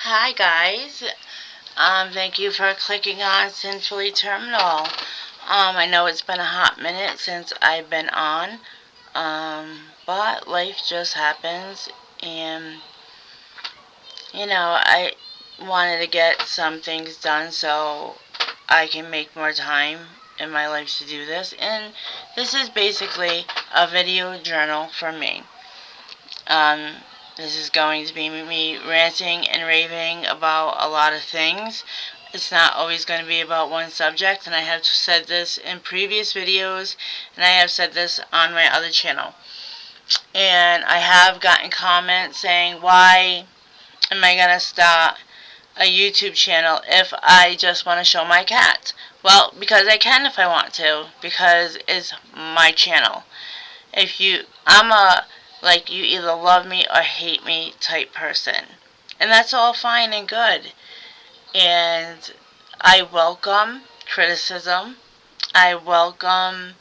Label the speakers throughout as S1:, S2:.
S1: Hi guys. Thank you for clicking on Sinfully Terminal. I know it's been a hot minute since I've been on, but life just happens, and I wanted to get some things done so I can make more time in my life to do this, and this is basically a video journal for me. Um, this is going to be me ranting and raving about a lot of things. It's not always going to be about one subject, and I have said this in previous videos, and I have said this on my other channel. And I have gotten comments saying, why am I going to start a YouTube channel if I just want to show my cat? Well, because I can if I want to, because it's my channel. I'm a, like, you either love me or hate me type person. And that's all fine and good. And I welcome criticism. I welcome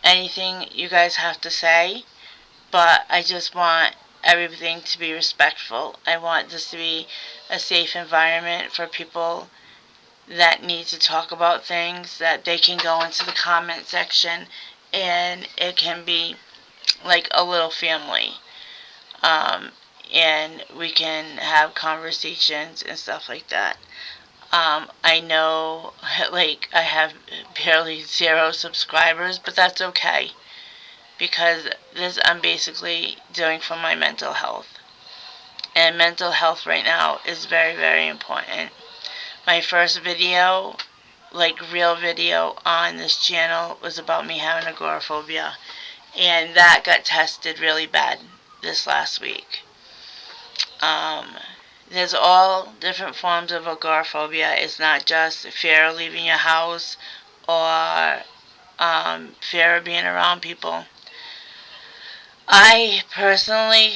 S1: anything you guys have to say. But I just want everything to be respectful. I want this to be a safe environment for people that need to talk about things, that they can go into the comment section and it can be like a little family. Um, and we can have conversations and stuff like that. I know, like, I have barely 0 subscribers, but that's okay. Because this I'm basically doing for my mental health. And mental health right now is very, very important. My first video, like real video on this channel, was about me having agoraphobia. And that got tested really bad this last week. There's all different forms of agoraphobia. It's not just fear of leaving your house or fear of being around people. I personally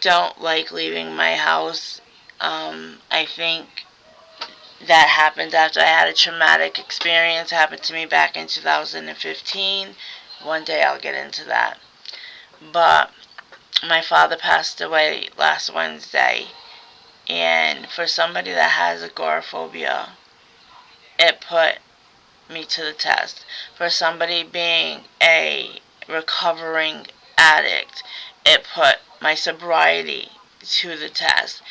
S1: don't like leaving my house. I think that happened after I had a traumatic experience happen to me back in 2015. One day I'll get into that. But my father passed away last Wednesday, and for somebody that has agoraphobia, it put me to the test. For somebody being a recovering addict, it put my sobriety to the test.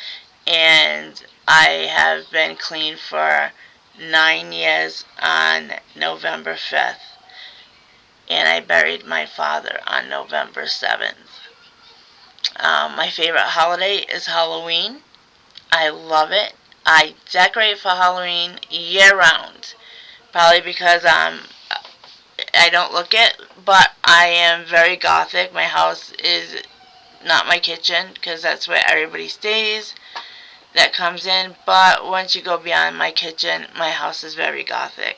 S1: And I have been clean for 9 years on November 5th. And I buried my father on November 7th. My favorite holiday is Halloween. I love it. I decorate for Halloween year round. Probably because I don't look it, but I am very gothic. My house is not my kitchen because that's where everybody stays that comes in. But once you go beyond my kitchen, my house is very gothic.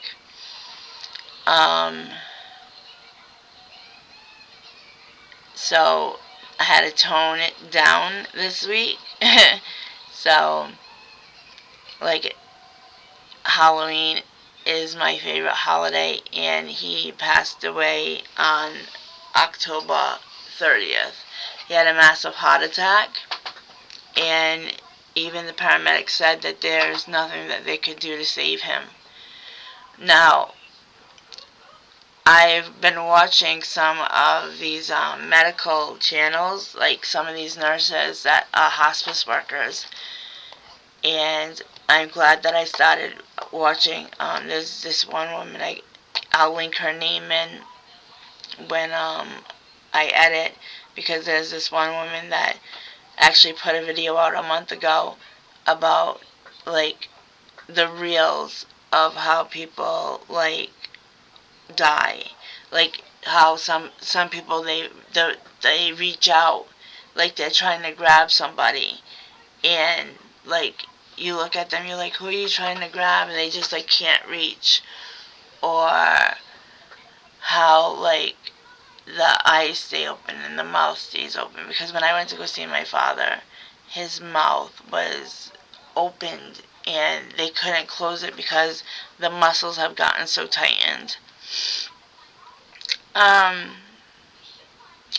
S1: So I had to tone it down this week. So, like, Halloween is my favorite holiday, and he passed away on October 30th. He had a massive heart attack, and even the paramedics said that there's nothing that they could do to save him. Now, I've been watching some of these medical channels, like some of these nurses that are hospice workers, and I'm glad that I started watching. There's this one woman, I'll link her name in when I edit, because there's this one woman that actually put a video out a month ago about, like, the reels of how people, like, die. Like, how some people, they reach out like they're trying to grab somebody, and, like, you look at them, you're like, who are you trying to grab? And they just, like, can't reach. Or how, like, the eyes stay open and the mouth stays open. Because when I went to go see my father, his mouth was opened and they couldn't close it because the muscles have gotten so tightened.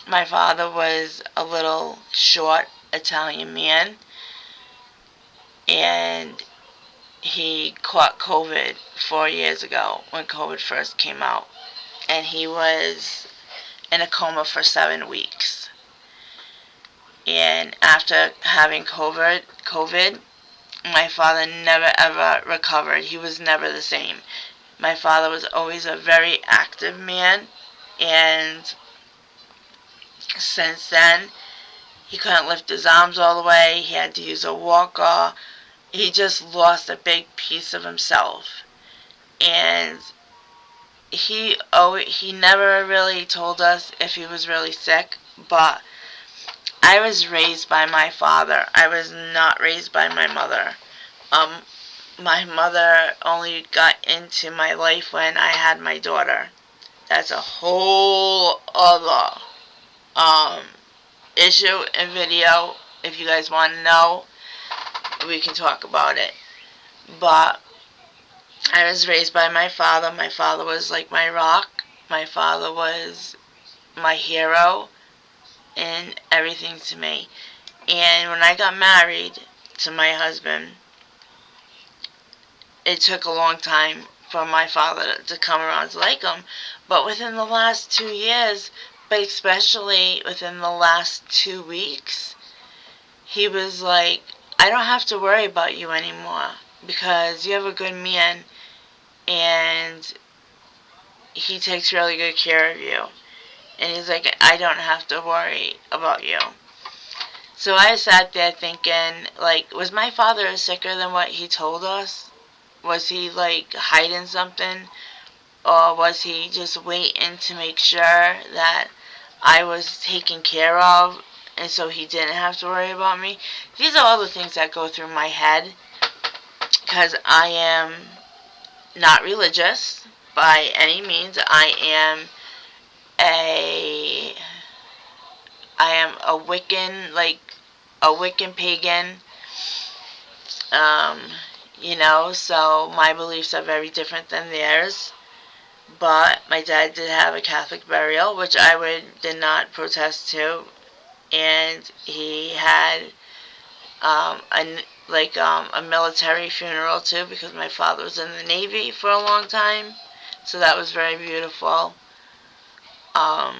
S1: My father was a little short Italian man, and he caught COVID 4 years ago when COVID first came out, and he was in a coma for 7 weeks. And after having COVID, my father never ever recovered. He was never the same. My father was always a very active man, and since then, he couldn't lift his arms all the way. He had to use a walker. He just lost a big piece of himself. And he never really told us if he was really sick, but I was raised by my father. I was not raised by my mother. Um, my mother only got into my life when I had my daughter. That's a whole other issue and video. If you guys want to know, we can talk about it. But I was raised by my father. My father was like my rock. My father was my hero and everything to me. And when I got married to my husband, it took a long time for my father to come around to like him. But within the last 2 years, but especially within the last 2 weeks, he was like, I don't have to worry about you anymore because you have a good man and he takes really good care of you. And he's like, I don't have to worry about you. So I sat there thinking, like, was my father sicker than what he told us? Was he, like, hiding something? Or was he just waiting to make sure that I was taken care of and so he didn't have to worry about me? These are all the things that go through my head because I am not religious by any means. A I am a Wiccan, like a Wiccan pagan. Um, so my beliefs are very different than theirs. But my dad did have a Catholic burial, which did not protest to, and he had a military funeral too, because my father was in the Navy for a long time, so that was very beautiful. Um,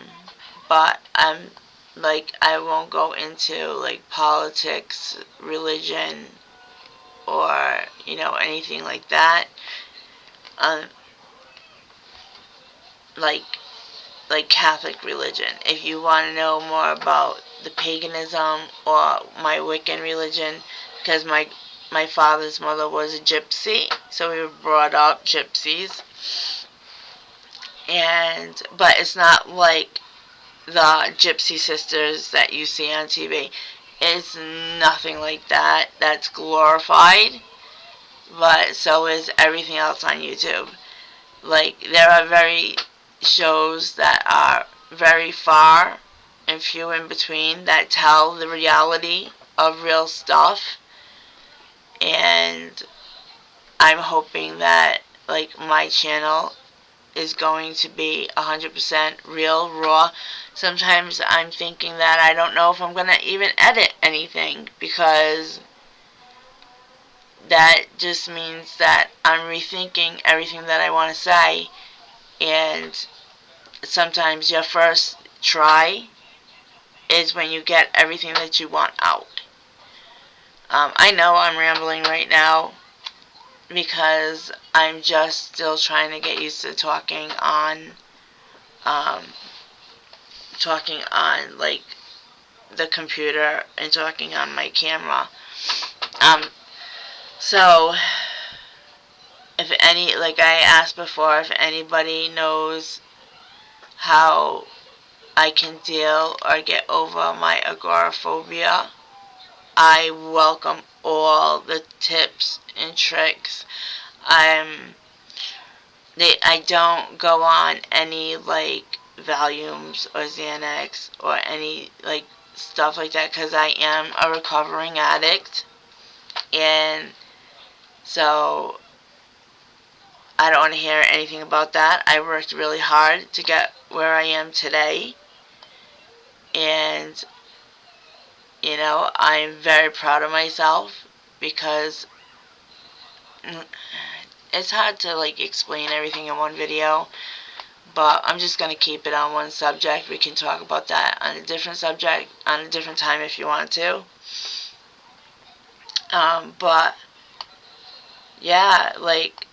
S1: but I won't go into like politics, religion, or anything like that. Um, like Catholic religion. If you want to know more about the paganism or my Wiccan religion, because my father's mother was a gypsy, so we were brought up gypsies. But it's not like the gypsy sisters that you see on TV. It's nothing like that. That's glorified, but so is everything else on YouTube. Like, there are shows that are very far and few in between that tell the reality of real stuff, and I'm hoping that like my channel is going to be 100% real, raw. Sometimes I'm thinking that I don't know if I'm going to even edit anything, because that just means that I'm rethinking everything that I want to say, and sometimes your first try is when you get everything that you want out. I know I'm rambling right now because I'm just still trying to get used to um, talking on like the computer and talking on my camera. So if like I asked before, if anybody knows how I can deal or get over my agoraphobia, I welcome all the tips and tricks. I don't go on any like Valiums or Xanax or any like stuff like that, because I am a recovering addict, and so I don't want to hear anything about that. I worked really hard to get where I am today, and I'm very proud of myself because it's hard to like explain everything in one video. But I'm just going to keep it on one subject. We can talk about that on a different subject, on a different time if you want to. But, yeah, like,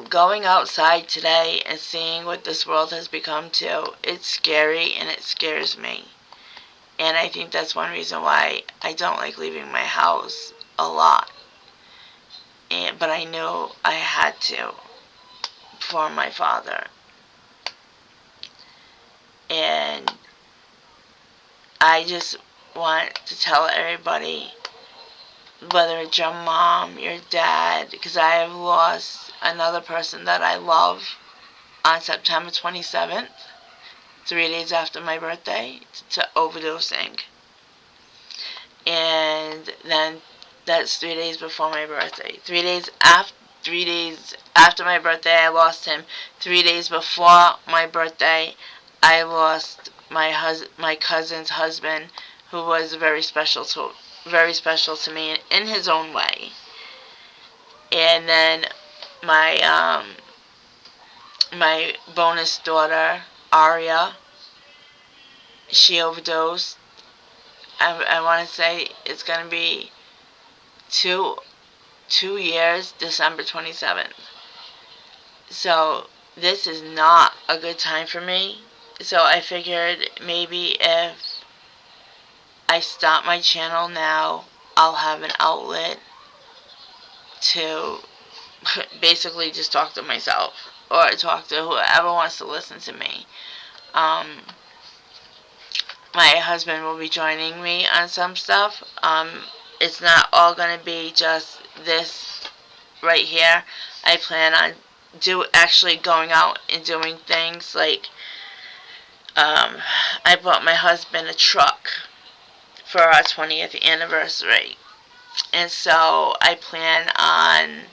S1: going outside today and seeing what this world has become too, it's scary and it scares me. And I think that's one reason why I don't like leaving my house a lot. But I knew I had to for my father. And I just want to tell everybody, whether it's your mom, your dad, because I have lost another person that I love on September 27th, 3 days after my birthday, to overdosing. And then that's 3 days before my birthday. 3 days after my birthday, I lost him. 3 days before my birthday, I lost my cousin's husband, who was very special to me in his own way. And then my my bonus daughter, Aria, she overdosed. I want to say it's gonna be two years, December 27th. So this is not a good time for me. So I figured maybe if I stop my channel now, I'll have an outlet to basically just talk to myself or talk to whoever wants to listen to me. My husband will be joining me on some stuff. It's not all going to be just this right here. I plan on actually going out and doing things like I bought my husband a truck for our 20th anniversary. And so I plan on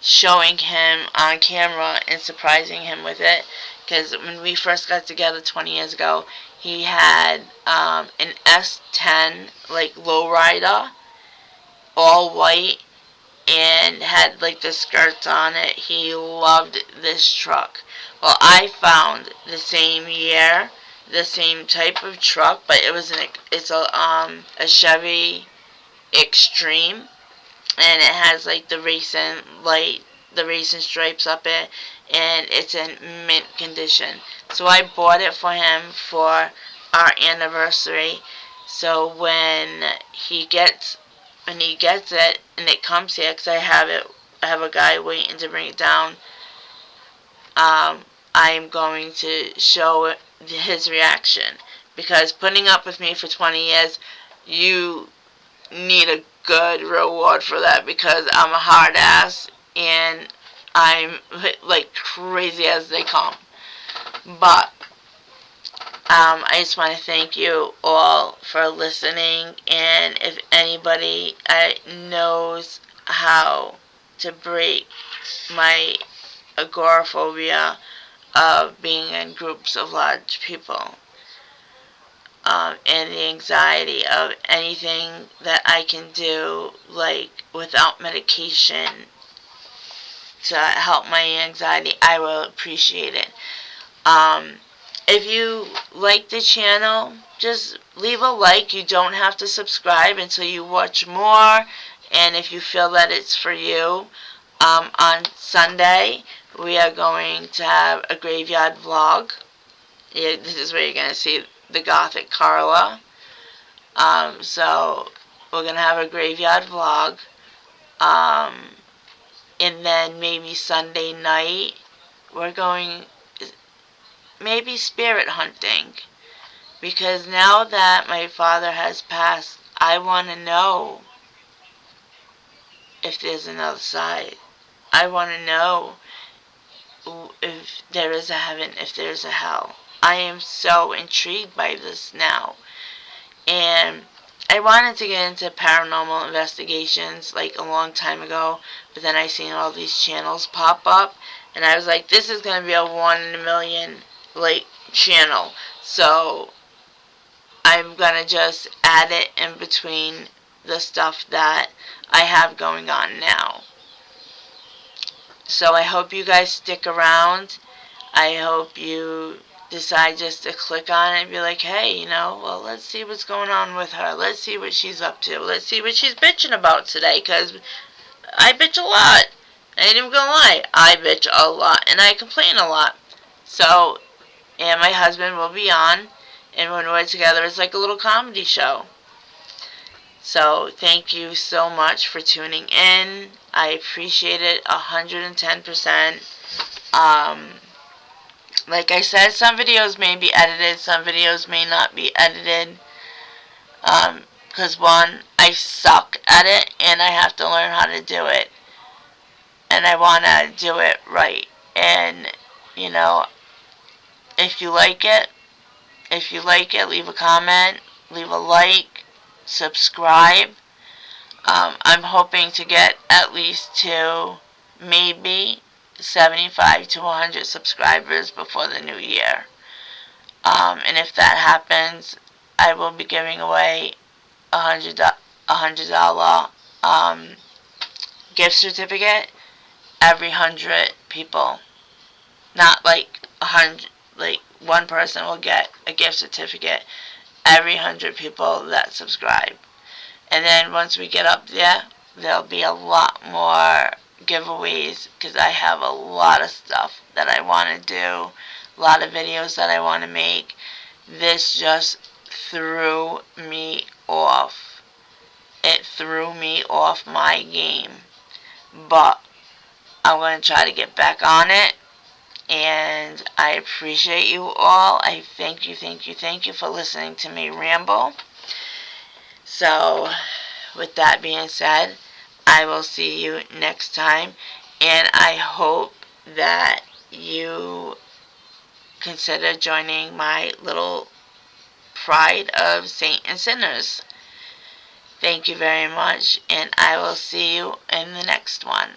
S1: showing him on camera and surprising him with it. Because when we first got together 20 years ago, he had an S10, like, lowrider, all white, and had, like, the skirts on it. He loved this truck. Well, I found the same year, the same type of truck, but it's a Chevy Extreme, and it has like the racing stripes up it, and it's in mint condition. So I bought it for him for our anniversary. So when he gets it and it comes here, because I have a guy waiting to bring it down. I'm going to show his reaction, because putting up with me for 20 years, you need a good reward for that, because I'm a hard ass and I'm like crazy as they come. But I just want to thank you all for listening, and if anybody knows how to break my agoraphobia of being in groups of large people, and the anxiety of anything that I can do, like without medication, to help my anxiety, I will appreciate it. If you like the channel, just leave a like. You don't have to subscribe until you watch more. And if you feel that it's for you, on Sunday, we are going to have a graveyard vlog. Yeah, this is where you're going to see the Gothic Carla. So we're going to have a graveyard vlog. And then maybe Sunday night, we're going maybe spirit hunting. Because now that my father has passed, I want to know if there's another side. I want to know if there is a heaven, if there's a hell. I am so intrigued by this now. And I wanted to get into paranormal investigations like a long time ago, but then I seen all these channels pop up, and I was like, this is going to be a 1 in a million like channel. So I'm going to just add it in between the stuff that I have going on now. So I hope you guys stick around. I hope you decide just to click on it and be like, hey, well, let's see what's going on with her. Let's see what she's up to. Let's see what she's bitching about today, because I bitch a lot. I ain't even gonna lie. I bitch a lot, and I complain a lot. So, and my husband will be on, and when we're together, it's like a little comedy show. So, thank you so much for tuning in. I appreciate it 110%. Like I said, some videos may be edited, some videos may not be edited. Because one, I suck at it, and I have to learn how to do it. And I want to do it right. And, if you like it, leave a comment, leave a like, subscribe. I'm hoping to get at least to maybe 75 to 100 subscribers before the new year. And if that happens, I will be giving away $100 gift certificate every 100 people. Not like 100, like one person will get a gift certificate every 100 people that subscribe. And then once we get up there, there'll be a lot more giveaways, because I have a lot of stuff that I want to do, a lot of videos that I want to make. This just threw me off. It threw me off my game. But I'm going to try to get back on it. And I appreciate you all. I thank you for listening to me ramble. So, with that being said, I will see you next time. And I hope that you consider joining my little pride of saints and sinners. Thank you very much, and I will see you in the next one.